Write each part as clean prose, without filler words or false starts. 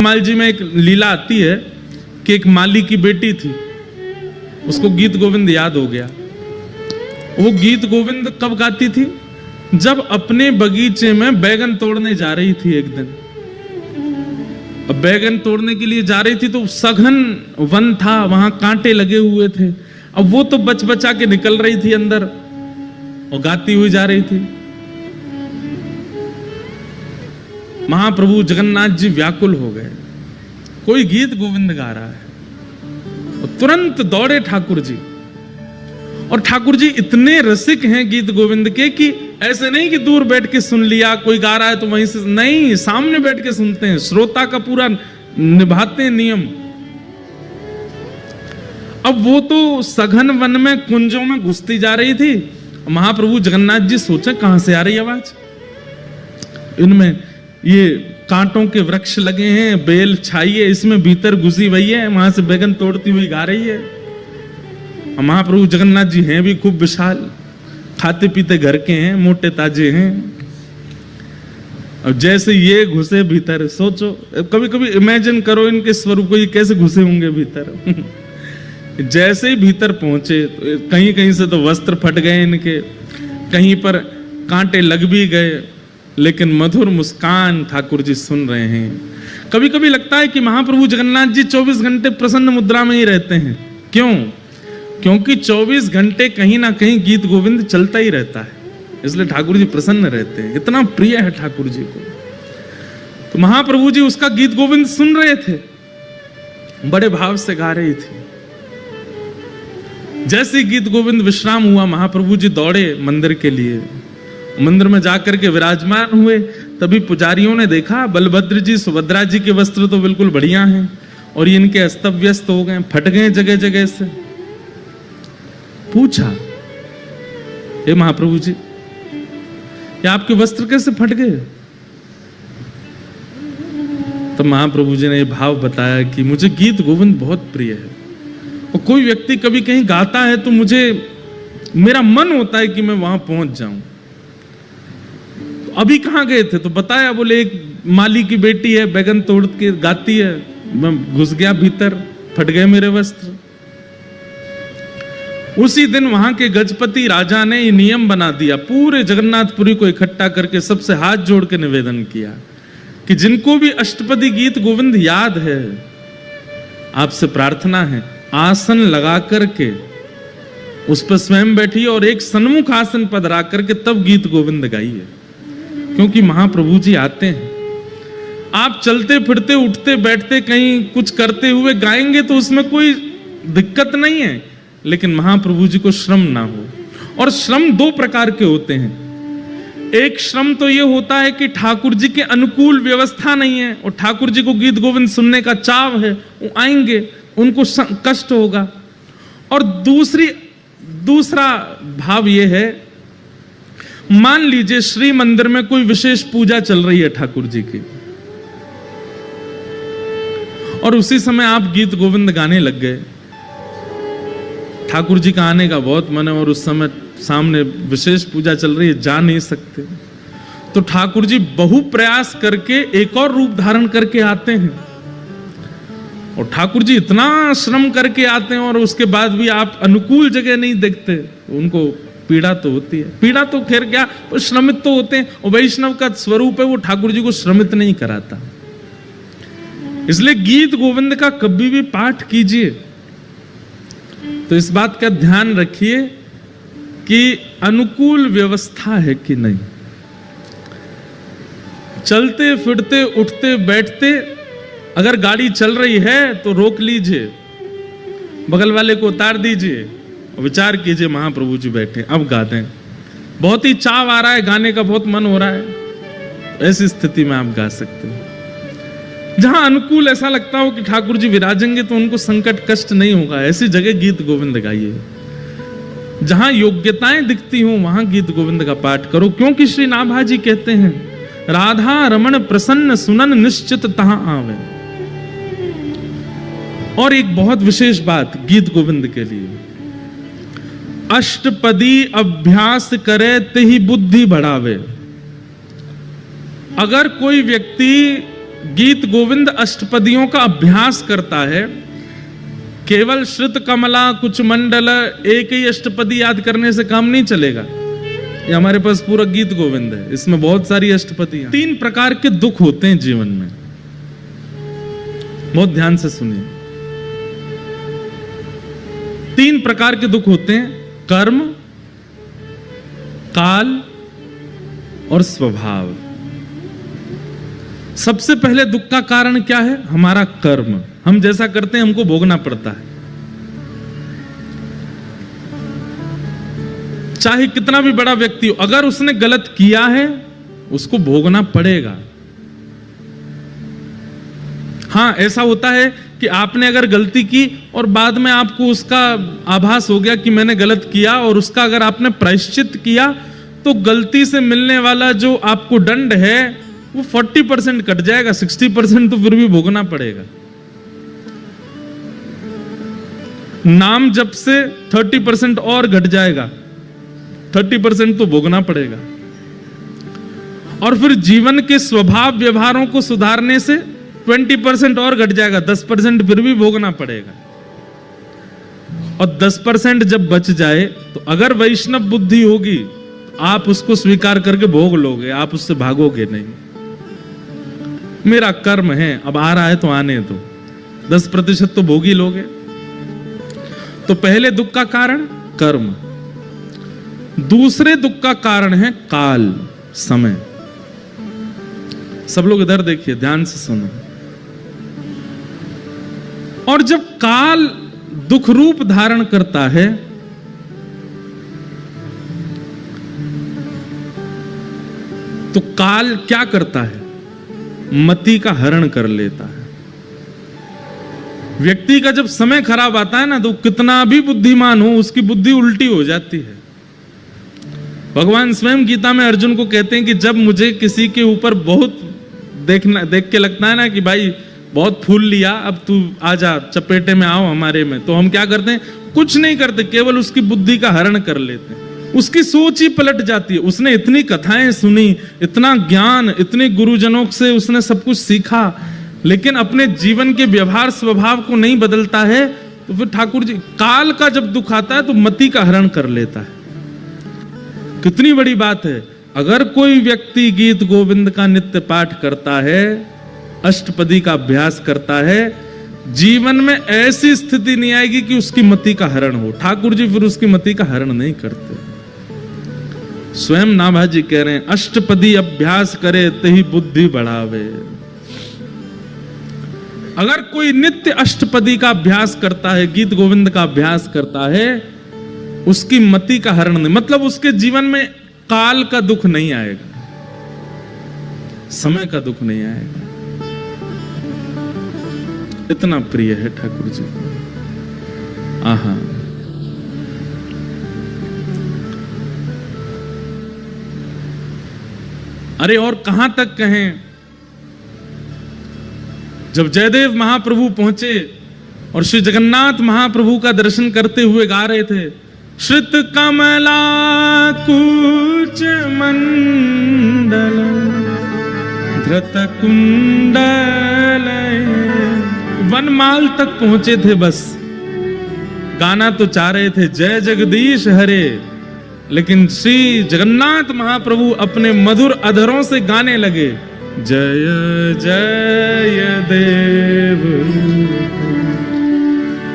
माल जी में एक लीला आती है कि एक माली की बेटी थी, उसको गीत गोविंद याद हो गया। वो गीत गोविंद कब गाती थी? जब अपने बगीचे में बैगन तोड़ने जा रही थी एक दिन। अब बैगन तोड़ने के लिए जा रही थी तो सघन वन था, वहां कांटे लगे हुए थे। अब वो तो बच बचा के निकल रही थी अंदर और गाती हुई जा रही थी। महाप्रभु जगन्नाथ जी व्याकुल हो गए, कोई गीत गोविंद गा रहा है। और तुरंत दौड़े ठाकुर जी, और ठाकुर जी इतने रसिक हैं गीत गोविंद के कि ऐसे नहीं कि दूर बैठ के सुन लिया, कोई गा रहा है तो वहीं से नहीं, सामने बैठ के सुनते हैं, श्रोता का पूरा निभाते हैं नियम। अब वो तो सघन वन में कुंजों में घुसती जा रही थी। महाप्रभु जगन्नाथ जी सोचे कहां से आ रही आवाज, इनमें ये कांटों के वृक्ष लगे हैं, बेल छाई है, इसमें भीतर घुसी हुई है, वहां से बैगन तोड़ती हुई गा रही है। महाप्रभु जगन्नाथ जी हैं भी खूब विशाल, खाते पीते घर के हैं, मोटे ताजे हैं। अब जैसे ये घुसे भीतर, सोचो कभी कभी इमेजिन करो इनके स्वरूप को, ये कैसे घुसे होंगे भीतर। जैसे ही भीतर पहुंचे तो कहीं कहीं से तो वस्त्र फट गए इनके, कहीं पर कांटे लग भी गए, लेकिन मधुर मुस्कान ठाकुर जी सुन रहे हैं। कभी कभी लगता है कि महाप्रभु जगन्नाथ जी 24 घंटे प्रसन्न मुद्रा में ही रहते हैं। क्यों? क्योंकि 24 घंटे कहीं ना कहीं गीत गोविंद चलता ही रहता है, इसलिए ठाकुर जी प्रसन्न रहते हैं, इतना प्रिय है ठाकुर जी को। तो महाप्रभु जी उसका गीत गोविंद सुन रहे थे, बड़े भाव से गा रही थी। जैसे गीत गोविंद विश्राम हुआ, महाप्रभु जी दौड़े मंदिर के लिए। मंदिर में जाकर के विराजमान हुए, तभी पुजारियों ने देखा बलभद्र जी सुभद्रा जी के वस्त्र तो बिल्कुल बढ़िया हैं और ये इनके अस्त व्यस्त हो गए, फट गए जगह जगह से। पूछा, हे महाप्रभु जी, ये आपके वस्त्र कैसे फट गए? तब महाप्रभु जी ने ये भाव बताया कि मुझे गीत गोविंद बहुत प्रिय है, और कोई व्यक्ति कभी कहीं गाता है तो मुझे, मेरा मन होता है कि मैं वहां पहुंच जाऊं। तो अभी कहां गए थे? तो बताया, बोले एक माली की बेटी है, बैगन तोड़ के गाती है, मैं घुस गया भीतर, फट गए मेरे वस्त्र। उसी दिन वहां के गजपति राजा ने ये नियम बना दिया, पूरे जगन्नाथपुरी को इकट्ठा करके सबसे हाथ जोड़ के निवेदन किया कि जिनको भी अष्टपदी गीत गोविंद याद है, आपसे प्रार्थना है आसन लगा करके उस पर स्वयं बैठिए और एक सन्मुख आसन पर रख करके तब गीत गोविंद गाइए, क्योंकि महाप्रभु जी आते हैं। आप चलते फिरते उठते बैठते कहीं कुछ करते हुए गाएंगे तो उसमें कोई दिक्कत नहीं है, लेकिन महाप्रभु जी को श्रम ना हो। और श्रम दो प्रकार के होते हैं। एक श्रम तो यह होता है कि ठाकुर जी के अनुकूल व्यवस्था नहीं है और ठाकुर जी को गीत गोविंद सुनने का चाव है, वो आएंगे, उनको कष्ट होगा। और दूसरा भाव यह है, मान लीजिए श्री मंदिर में कोई विशेष पूजा चल रही है ठाकुर जी की, और उसी समय आप गीत गोविंद गाने लग गए। ठाकुर जी का आने का बहुत मन है और उस समय सामने विशेष पूजा चल रही है, जा नहीं सकते, तो ठाकुर जी बहु प्रयास करके एक और रूप धारण करके आते हैं। और ठाकुर जी इतना श्रम करके आते हैं और उसके बाद भी आप अनुकूल जगह नहीं देखते, उनको पीड़ा तो होती है। पीड़ा तो खैर क्या, वो श्रमित तो होते हैं, और वैष्णव का स्वरूप है वो ठाकुर जी को श्रमित नहीं कराता। इसलिए गीत गोविंद का कभी भी पाठ कीजिए तो इस बात का ध्यान रखिए कि अनुकूल व्यवस्था है कि नहीं। चलते फिरते उठते बैठते अगर गाड़ी चल रही है तो रोक लीजिए, बगल वाले को उतार दीजिए और विचार कीजिए महाप्रभु जी बैठे, अब गा दें। बहुत ही चाव आ रहा है, गाने का बहुत मन हो रहा है, ऐसी स्थिति में आप गा सकते हैं। जहां अनुकूल ऐसा लगता हो कि ठाकुर जी विराजेंगे तो उनको संकट कष्ट नहीं होगा, ऐसी जगह गीत गोविंद गाइए। जहां योग्यताएं दिखती हो वहां गीत गोविंद का पाठ करो, क्योंकि श्री नाभा जी कहते हैं, राधा रमण प्रसन्न सुनन निश्चित तहां आवे। और एक बहुत विशेष बात गीत गोविंद के लिए, अष्टपदी अभ्यास करे ते ही बुद्धि बढ़ावे। अगर कोई व्यक्ति गीत गोविंद अष्टपदियों का अभ्यास करता है, केवल श्रुत कमला कुछ मंडल एक ही अष्टपदी याद करने से काम नहीं चलेगा। ये हमारे पास पूरा गीत गोविंद है, इसमें बहुत सारी अष्टपदियां। 3 प्रकार के दुख होते हैं जीवन में, बहुत ध्यान से सुनिए। 3 प्रकार के दुख होते हैं, कर्म, काल और स्वभाव। सबसे पहले दुख का कारण क्या है? हमारा कर्म। हम जैसा करते हैं हमको भोगना पड़ता है, चाहे कितना भी बड़ा व्यक्ति हो, अगर उसने गलत किया है उसको भोगना पड़ेगा। हां, ऐसा होता है कि आपने अगर गलती की और बाद में आपको उसका आभास हो गया कि मैंने गलत किया, और उसका अगर आपने प्रायश्चित किया तो गलती से मिलने वाला जो आपको दंड है वो 40% कट जाएगा, 60% तो फिर भी भोगना पड़ेगा। नाम जप से 30% और घट जाएगा, 30% तो भोगना पड़ेगा। और फिर जीवन के स्वभाव व्यवहारों को सुधारने से 20% और घट जाएगा, 10% फिर भी भोगना पड़ेगा। और 10% जब बच जाए तो अगर वैष्णव बुद्धि होगी तो आप उसको स्वीकार करके भोग लोगे, आप उससे भागोगे नहीं। मेरा कर्म है, अब आ रहा है तो आने दो, 10% तो भोग ही लोगे। तो पहले दुख का कारण कर्म, दूसरे दुख का कारण है काल, समय। सब लोग इधर देखिए, ध्यान से सुनो। और जब काल दुख रूप धारण करता है तो काल क्या करता है? मति का हरण कर लेता है। व्यक्ति का जब समय खराब आता है ना, तो कितना भी बुद्धिमान हो उसकी बुद्धि उल्टी हो जाती है। भगवान स्वयं गीता में अर्जुन को कहते हैं कि जब मुझे किसी के ऊपर बहुत देख के लगता है ना कि भाई बहुत फूल लिया, अब तू आजा चपेटे में आओ हमारे में, तो हम क्या करते हैं? कुछ नहीं करते, केवल उसकी बुद्धि का हरण कर लेते हैं। उसकी सोच ही पलट जाती है। उसने इतनी कथाएं सुनी, इतना ज्ञान, इतने गुरुजनों से उसने सब कुछ सीखा, लेकिन अपने जीवन के व्यवहार स्वभाव को नहीं बदलता है, तो फिर ठाकुर जी काल का जब दुख आता है तो मति का हरण कर लेता है। कितनी बड़ी बात है। अगर कोई व्यक्ति गीत गोविंद का नित्य पाठ करता है, अष्टपदी का अभ्यास करता है, जीवन में ऐसी स्थिति नहीं आएगी कि उसकी मति का हरण हो। ठाकुर जी फिर उसकी मति का हरण नहीं करते। स्वयं नाभाजी कह रहे हैं, अष्टपदी अभ्यास करे तही बुद्धि बढ़ावे। अगर कोई नित्य अष्टपदी का अभ्यास करता है, गीत गोविंद का अभ्यास करता है, उसकी मति का हरण नहीं, मतलब उसके जीवन में काल का दुख नहीं आएगा, समय का दुख नहीं आएगा। इतना प्रिय है ठाकुर जी। आहा, अरे और कहां तक कहें। जब जयदेव महाप्रभु पहुंचे और श्री जगन्नाथ महाप्रभु का दर्शन करते हुए गा रहे थे, श्रुत कमला कूच मंडल धृत कुंडल, वनमाल तक पहुंचे थे, बस गाना तो चाह रहे थे जय जगदीश हरे, लेकिन श्री जगन्नाथ महाप्रभु अपने मधुर अधरों से गाने लगे, जय जय देव।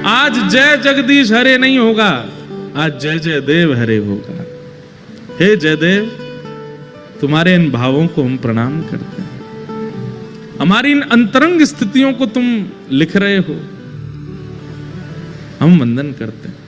आज जय जगदीश हरे नहीं होगा, आज जय जय देव हरे होगा। हे जयदेव, तुम्हारे इन भावों को हम प्रणाम करते हैं, हमारी इन अंतरंग स्थितियों को तुम लिख रहे हो, हम वंदन करते हैं।